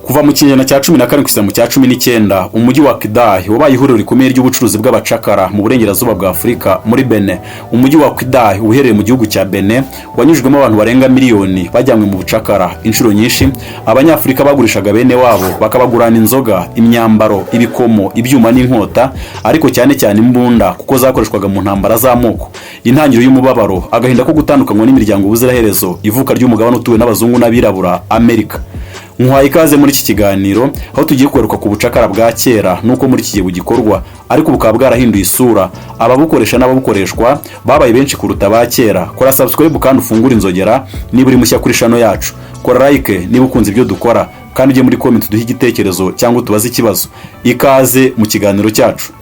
Kuva mu kinyejana cya 14 kugeza mu cya 19 umujyi wa Kidal wabaye ihuriro rikomeye ry'ubucuruzi bw'abacakara mu burengerazuba bwa Afurika muri Benin. Umujyi wa Kidal uherereye mu gihugu cya Benin wanyujwemo abantu barenga miliyoni bajyanywe mu bucakara inshuro nyinshi. Abanyafurika bagurishaga bene wabo bakabagurana inzoga, imyambaro, ibikomo, ibyuma n'inkota, ariko cyane cyane imbunda kuko zakoreshwaga mu ntambara z'amoko. Intangiriro y'umubabaro, agahinda ko gutandukanywa n'imiryango ubuziraherezo, ivuka ry'umugabane utuwe n'abazungu n'abirabura Amerika. Nkwaye ikaze muri iki kiganiro aho tugiye kweruka ku bucakara bwa kera nuko muri iki gihe bugikorwa, ariko bukaba bwarahinduye isura. Ababukoresha n'ababukoreshwa babaye benshi kuruta ba kera. Kora subscribe kandi ufungure inzogera niba uri mushya kuri channel yacu. Kora like niba ukunze ibyo dukora, kandi ujye muri comment duhe igitekerezo cyangwa tubaze ikibazo. Ikaze mu kiganiro cyacu.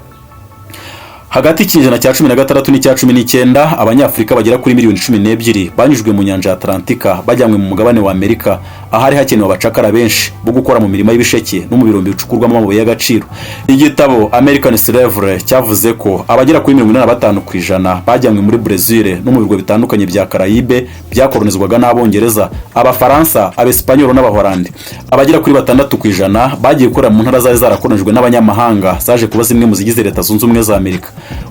Hagati y'ikinyejana cya 16 n'icya 19 abanyafurika bagera kuri miliyoni 12 banyujwe mu nyanja ya Atlantika bajyanywe mu mugabane wa Amerika, ahari hakenewe abacakara benshi bo gukora mu mirimo y'ibisheke no mu birombe bicukurwamo amabuye y'agaciro. Igitabo American Slavery cyavuze ko abagera kuri 85% bajyanywe muri Brazil no mu bigo bitandukanye bya Caraïbe byakolonizwaga n'Abongereza, Abafaransa, Abespanyol n'Abahorandi. Abagera kuri 6% bagiye gukora mu ntara zari zarakolonijwe n'abanyamahanga zaje kuba zimwe mu zigize Leta Zunze Ubumwe za Amerika.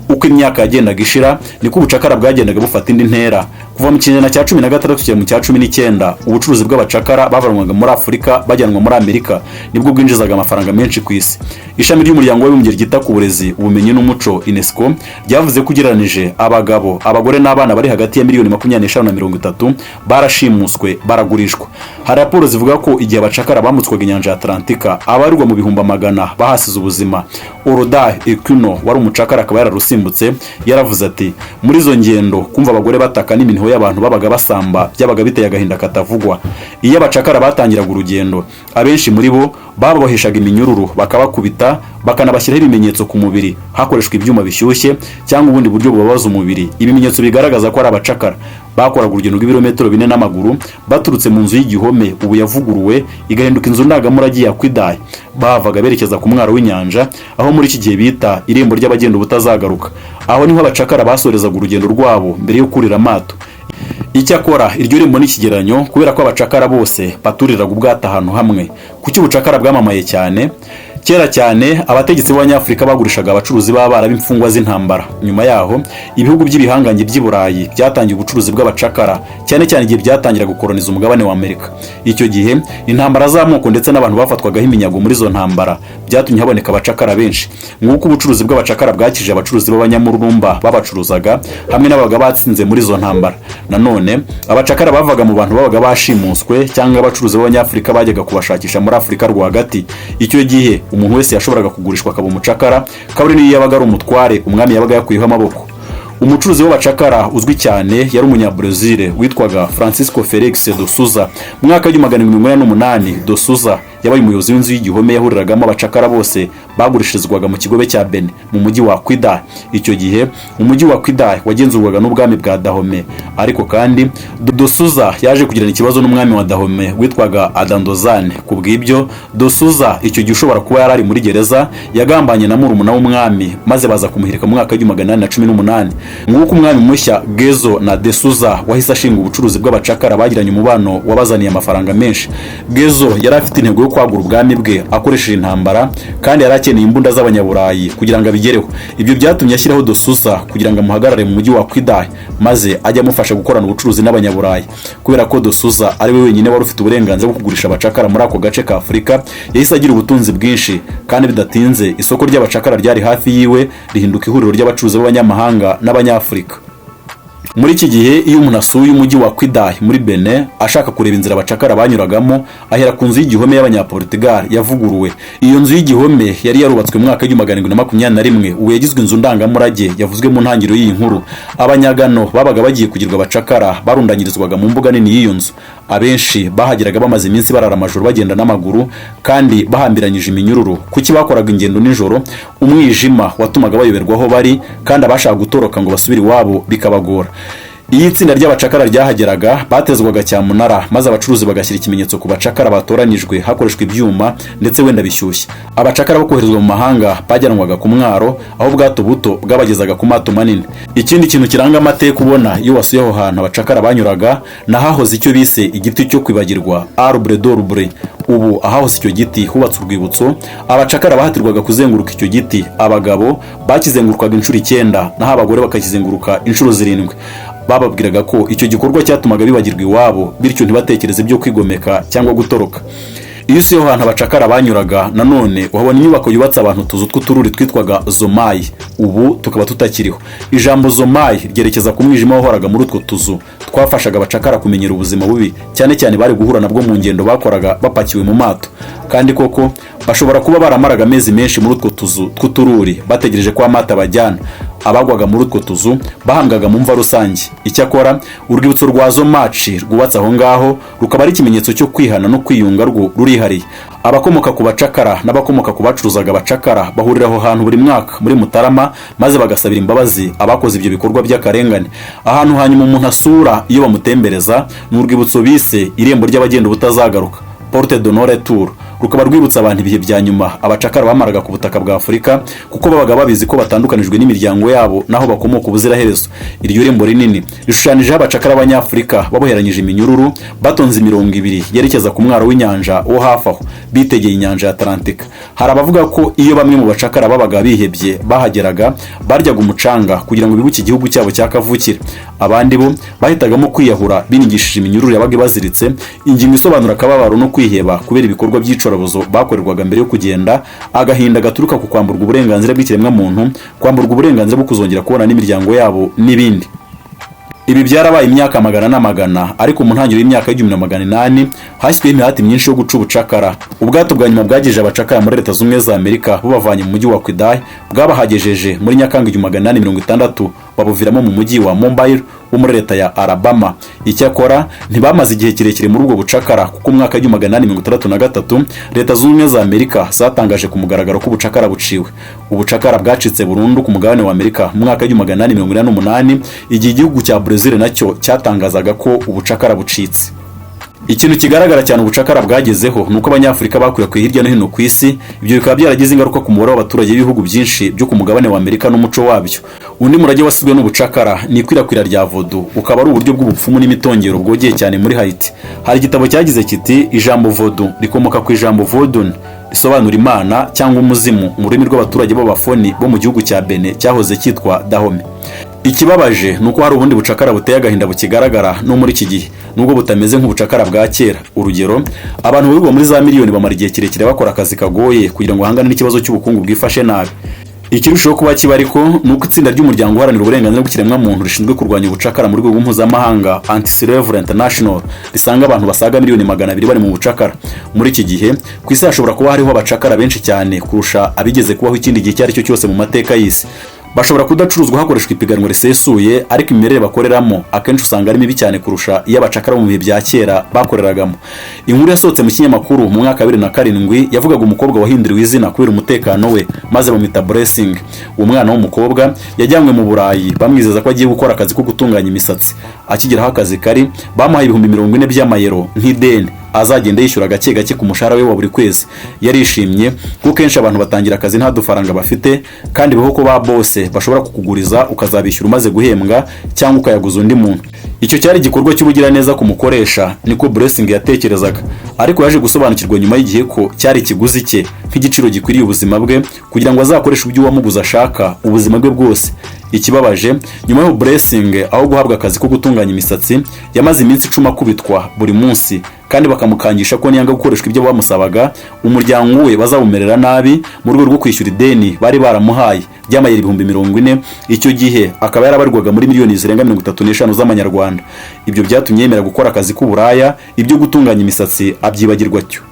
Uko imyaka yagendaga ishira niko ubucakara bwagendaga bufata indi ntera. Kuva mu kinyejana cya 16 kugera mu cya 19 ubucuruzi bw'abacakara bavanwaga muri Afurika bajyanwa muri Amerika nibwo bwinjizaga amafaranga menshi ku isi. Ishami ry'umuryango w'abibumbye ryita ku burezi, ubumenyi n'umuco UNESCO ryavuze ko ugereranije abagabo, abagore n'abana bari hagati ya miliyoni 25 na 30 barashimuswe, baragurishwa. Hari raporo zivuga ko igihe abacakara bamutswaga inyanja ya Atlantika abarirwa mu bihumbi magana bahasize ubuzima. Oroda Ekuno wari umucakara akaba yararusimbutse yaravuze ati, muri izo ngendo kumva abagore bataka n'iminiho y'abantu babaga basamba byabaga biteye agahinda katavugwa. Iyo abacakara batangiraga urugendo, abenshi muri bo bababoheshaga iminyururu, bakabakubita, bakanabashyiraho ibimenyetso ku mubiri hakoreshwa ibyuma bishyushye cyangwa ubundi buryo bubabaza umubiri. Ibimenyetso bigaragaza ko ari abacakara. Bakoraga urugendo rw'ibirometero 4 n'amaguru baturutse mu nzu y'igihome ubu yavuguruwe igahinduka inzu ndangamurage ya Kidal. Bavaga berekeza ku mwaro w'inyanja aho muri iki gihe bita irembo ry'abagenda ubutazagaruka. Aho niho abacakara basorezaga urugendo rwabo mbere yo kurira amato. Icyakora iryo rembo n'ikigeranyo kubera ko abacakara bose baturiraga ubwata ahantu hamwe. Kuki ubucakara bwamamaye cyane? Kera cyane abategetsi b'Abanyafurika bagurishaga abacuruzi b'abara b'imfungwa z'intambara. Nyuma yaho ibihugu by'ibihanganye by'i Burayi byatangiye ubucuruzi bw'abacakara, cyane cyane igihe byatangira gukoloniza umugabane wa Amerika. Icyo gihe intambara z'amoko ndetse n'abantu bafatwagaho iminyago muri zo ntambara byatumye haboneka abacakara benshi. Nk'uko ubucuruzi bw'abacakara bwakije abacuruzi b'abanyamururumba babacuruzaga hamwe n'abaga batsinze muri zo ntambara. Nanone abacakara bavaga mu bantu babaga bashimuswe cyangwa abacuruzi b'Abanyafurika bajyaga kubashakisha muri Afurika rwagati. Icyo gihe umuntu wese yashoboraga kugurishwa akaba umucakara, kaburi niyo yabaga ari umutware umwami yabaga yakuyeho amaboko. Umucuruzi w'abacakara uzwi cyane yari umunyabrazil witwaga Francisco Felix de Souza. Mu mwaka wa 1888 de Souza yabaye umuyobozi w'inzu y'igihome yahuriragamo abacakara bose bagurishirizwaga mu kigobe cya Benin mu mujyi wa Kidal. Icyo gihe umujyi wa Kidal wagenzurwaga n'ubwami bwa Dahomey, ariko kandi de Souza yaje kugirana ikibazo n'umwami wa Dahomey witwaga Adandozane. Kubw'ibyo de Souza icyo gihe ushobora kuba yarari muri gereza yagambanye na murumuna w'umwami maze baza kumuhirika mu mwaka wa 1818. Nguko umwami mushya Gezo na de Souza wahise ashinga ubucuruzi bw'abacakara bagiranye umubano wabazaniye amafaranga menshi. Gezo yari afite intego yo kwagura ubwami bwe akoresheje intambara, kandi yari akeneye imbunda z'abanyaburayi kugira ngo abigereho. Ibyo byatumye ashyiraho de Souza kugira ngo amuhagarare mu mujyi wa Kidal maze ajye amufasha gukorana ubucuruzi n'abanyaburayi. Kubera ko de Souza ari we wenyine wari ufite uburenganzira bwo kugurisha abacakara muri ako gace ka Afurika, yahise agira ubutunzi bwinshi, kandi bidatinze isoko ry'abacakara ryari hafi yiwe rihinduka ihuriro ry'abacuruzi b'abanyamahanga n'Abanyafurika. Muri iki gihe iyo umuntu asuye umujyi wa Kidal muri Benin ashaka kureba inzira abacakara banyuragamo, ahera ku nzu y'igihome y'Abanyaportugal yavuguruwe. Iyo nzu y'igihome yari yarubatswe mu mwaka wa 1721 ubu yagizwe inzu ndangamurage yavuzwe mu ntangiriro y'iyi nkuru. Abanyagano babaga bagiye kugirwa abacakara barundanyirizwaga mu mbuga nini y'iyo nzu. Abenshi bahageraga bamaze iminsi barara amajoro bagenda n'amaguru kandi bahambiranyije iminyururu. Kuki bakoraga ingendo nijoro? Umwijima watumaga bayoberwa aho bari, kandi abashaka gutoroka ngo basubire iwabo bikabagora. Iyi itsinda ry'abacakara ryahageraga batezwaga cyamunara, maze abacuruzi bagashyira ikimenyetso ku bacakara batoranyijwe hakoreshwa ibyuma ndetse wenda bishyushye. Abacakara bo koherezwa mu mahanga bajyanwaga ku mwaro, aho ubwato buto bwabagezaga ku mato manini. Ikindi kintu kiranga amateka ubona iyo wasuye aho hantu abacakara banyuraga, nahahoze icyo bise igiti cyo kwibagirwa, arbre d'orbre. Ubu ahahoze icyo giti hubatse urwibutso. Abacakara bahatirwaga kuzenguruka icyo giti, abagabo bakizengurukaga inshuro 9 naho abagore bakakizenguruka inshuro 7. Bababwiraga ko icyo gikorwa cyatumaga bibagirwa iwabo, bityo ntibatekereze byo kwigomeka cyangwa gutoroka. Iyo usiye aho hantu abacakara banyuraga, nanone uhabona inyubako yubatse abantu tuzu tw'utururi twitwaga zomayi. Ubu tukaba tutakiriho. Ijambo zomayi ryerekeza ku mwijima wahoraga muri utwo tuzu twafashaga abacakara kumenyera ubuzima bubi, cyane cyane bari guhura nabwo mu ngendo bakoraga bapakiwe mu mato. Kandi koko bashobora kuba baramaraga amezi menshi muri utwo tuzu tw'utururi bategereje ko amata bajyana. Abagwaga muri utwo tuzu bahambwaga mu mva rusange. Icyakora urwibutso rwa Zomaci rwubatse aho ngaho rukaba ari ikimenyetso cyo kwihana no kwiyunga rurihariye. Abakomoka ku bacakara n'abakomoka ku bacuruzaga abacakara bahurira aho hantu buri mwaka muri Mutarama, maze bagasabira imbabazi abakoze ibyo bikorwa by'akarengane. Ahantu hanyuma umuntu asura iyo bamutembereza ni urwibutso bise irembo ry'abagenda ubutazagaruka, Porte de non retour. Rukaba rwibutsa abantu ibihe bya nyuma abacakara bamaraga ku butaka bwa Afurika, kuko babaga babizi ko batandukanijwe n'imiryango yabo naho bakomoka ubuziraherezo. Iryo rembo rinini rishushanijeho abacakara b'Abanyafurika baboheranyije iminyururu, batonze imirongo 2 yerekeza ku mwaro w'inyanja wo hafi aho, bitegeye inyanja ya Atlantika. Hari abavuga ko iyo bamwe mu bacakara babaga bihebye bahageraga, baryaga umucanga kugira ngo bibuke igihugu cyabo cyakavukire. Abandi bo bahitagamo kwiyahura binigishije iminyururu yabaga baziritse, ingingo isobanura akababaro no kwiheba kubera ibikorwa by'icorobozo bakorerwaga mbere yo kugenda, agahinda gaturuka ku kwamburwa uburenganzira bw'ikiremwa muntu, kwamburwa uburenganzira bwo kuzongera kubona n'imiryango yabo n'ibindi. Ibi byarabaye imyaka magana n'amagana, ariko mu ntangiriro y'imyaka y'1800 hashyizweho imihati myinshi yo guca ubucakara. Ubwato bwa nyuma bwagejeje abacakara muri Leta Zunze za Amerika bubavanye mu mujyi wa Quebec, bwabahagejeje muri Nyakanga 1860, babuviramo mu mujyi wa Mobile wo muri leta ya Alabama. Icyakora ntibamaze igihe kirekire muri ubwo bucakara, kuko umwaka w'1863 Leta Zunze za Amerika zatangaje ku mugaragaro ko ubucakara buciwe. Ubucakara bwacitse burundu ku mugabane wa Amerika mu mwaka w'1888, igihe igihugu cya Brazil nacyo cyatangazaga ko ubucakara bucitse. Ikintu kigaragara cyane ubucakara bwagezeho nuko Abanyafurika bakwirakwiye hirya no hino ku isi. Ibyo bikaba byaragize ingaruka ku mubare w'abaturage b'ibihugu byinshi byo ku mugabane wa Amerika n'umuco wabyo. Undi murage wasizwe n'ubucakara ni ikwirakwira rya voodoo, ukaba ari uburyo bw'ubupfumu n'imitongero bwogeye cyane muri Haiti. Hari igitabo cyagize kiti ijambo voodoo rikomoka ku ijambo vodun, risobanura imana cyangwa umuzimu mu rurimi rw'abaturage b'abafoni bo mu gihugu cya Benin cyahoze cyitwa Dahomey. Ikibabaje nuko hari ubundi bucakara buteye agahinda bukigaragara no muri iki gihe, nubwo butameze nk'ubucakara bwa kera. Urugero, abantu b'ubwo muri za miliyoni bamara igihe kirekire bakora akazi kagoye kugira ngo bahangane n'ikibazo cy'ubukungu bwifashe nabi. Ikirushaho kuba kiba ariko nuko itsinda ry'umuryango uharanira uburenganzira bw'ikiremwa muntu rishinzwe kurwanya ubucakara mu rwego mpuzamahanga Anti-Slavery International risanga abantu basaga miliyoni 200 bari mu bucakara. Muri iki gihe ku isi hashobora kuba hariho abacakara benshi cyane kurusha abigeze kubaho ikindi gihe cyari cyo cyose mu mateka y'isi. Bashobora kudacuruzwa hakoreshwa ipiganwa risesuye, ariko imimerere bakoreramo akenshi usanga ari mibi cyane kurusha iyo abacakara mu bihe bya kera bakoreragamo. Inkuru yasohotse mu kinyamakuru mu mwaka 2007 yavugaga umukobwa wahinduriwe izina kubera umutekano we, maze bamwita Blessing. Umwana w'umukobwa yajyanywe mu Burayi bamwizeza ko agiye gukora akazi ko gutunganya imisatsi. Akigeraho akazi kari bamuhaye 40,000 by'amayero nk'ideni azagenda yishyura gake gake ku mushahara we wa buri kwezi. Yarishimye kuko kenshi abantu batangira akazi nta dufaranga bafite, kandi biho ko ba bose bashobora kukuguriza ukazabishyura umaze guhembwa cyangwa ukayaguza undi muntu. Icyo cyari igikorwa cy'ubugira neza ku mukoresha, niko Blessing yatekerezaga, ariko yaje gusobanukirwa nyuma y'igihe ko cyari ikiguzi cye nk'igiciro gikwiriye ubuzima bwe kugira ngo azakoreshe ibyo uwamuguza ashaka ubuzima bwe bwose. Ikibabaje, nyuma yo Blessing aho guhabwa akazi ko gutunganya imisatsi, yamaze iminsi 10 akubitwa buri munsi, kandi bakamukangisha ko niyanga gukoreshwa ibyo bamusabaga umuryango we bazabumerera nabi mu rwego rwo kwishyura ideni bari baramuhaye by'amayeri 40,000. Icyo gihe akaba yarabarwaga muri miliyoni zirenga 35 z'amanyarwanda. Ibyo byatumye yemera gukora akazi k'uburaya, ibyo gutunganya imisatsi abyibagirwa cyo.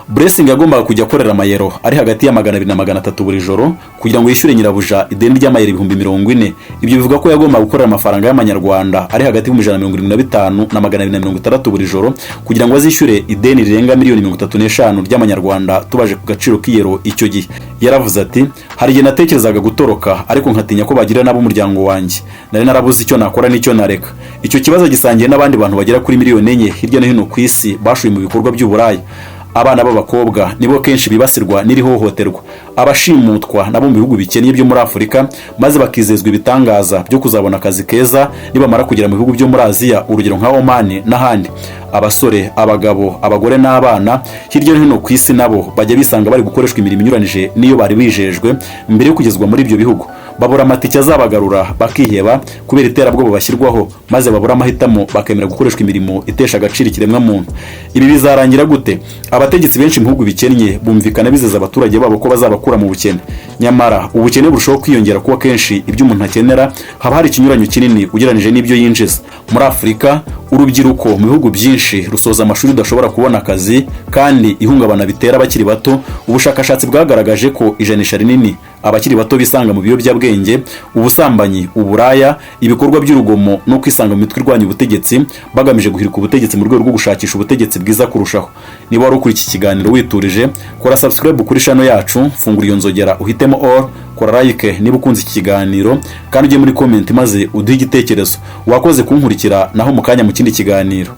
Blessing yagombaga kujya akorera amayero ari hagati ya 200 na 300 buri joro kugira ngo yishyure nyirabuja ideni ry'amayero 40,000. Ibyo bivuga ko yagombaga gukorera amafaranga y'amanyarwanda ari hagati y'U175 na 260 buri joro kugira ngo azishyure ideni rirenga miliyoni 35 ry'amanyarwanda tubaje ku gaciro k'iyero icyo gihe. Yaravuze ati, hari igihe natekerezaga gutoroka ariko nkatinya ko bagira nabo umuryango wanjye, nari narabuze icyo nakora n'icyo nareka. Icyo kibazo gisangiye n'abandi bantu bagera kuri miliyoni 4 hirya no hino ku isi bashuye mu bikorwa by'uburaya. Abana b'abakobwa nibo kenshi bibasirwa n'irihohoterwa, abashimutwa nabo mu bihugu bikennye byo muri Afurika maze bakizezwa ibitangaza byo kuzabona akazi keza nibamara kugera mu bihugu byo muri Aziya, urugero nka Oman n'ahandi. Abasore, abagabo, abagore n'abana hirya no hino ku isi nabo bajya bisanga bari gukoreshwa imirimo inyuranije niyo bari bijejwe mbere yo kugezwa muri ibyo bihugu. Babura amatike azabagarura bakiheba kubera iterabwoba bashyirwaho, maze babura amahitamo bakemera gukoreshwa imirimo itesha agaciro ikiremwa muntu. Ibi bizarangira gute? Abategetsi benshi mu bihugu bikennye bumvikana bizeza abaturage babo ko bazabakura mu bukene, nyamara ubukene burushaho kwiyongera kuba kenshi ibyo umuntu akenera haba hari ikinyuranyo kinini ugereranije n'ibyo yinjiza. Muri Afurika urubyiruko mu bihugu byinshi rusoza amashuri udashobora kubona akazi, kandi ihungabana bitera abakiri bato. Ubushakashatsi bwagaragaje ko ijanisha rinini abakiri bato bisanga mu biyobyabwenge, ubusambanyi, uburaya, ibikorwa by'urugomo no kwisanga mu mitwe irwanya ubutegetsi bagamije guhirika ubutegetsi mu rwego rwo gushakisha ubutegetsi bwiza kurushaho. Niba wari ukuri iki kiganiro witurije, kora subscribe kuri channel yacu, fungura iyo nzogera uhitemo all, kora like niba ukunze iki kiganiro, kandi ujye muri comment maze uduhe igitekerezo. Wakoze kunkurikira, naho mu kanya mu kindi kiganiro.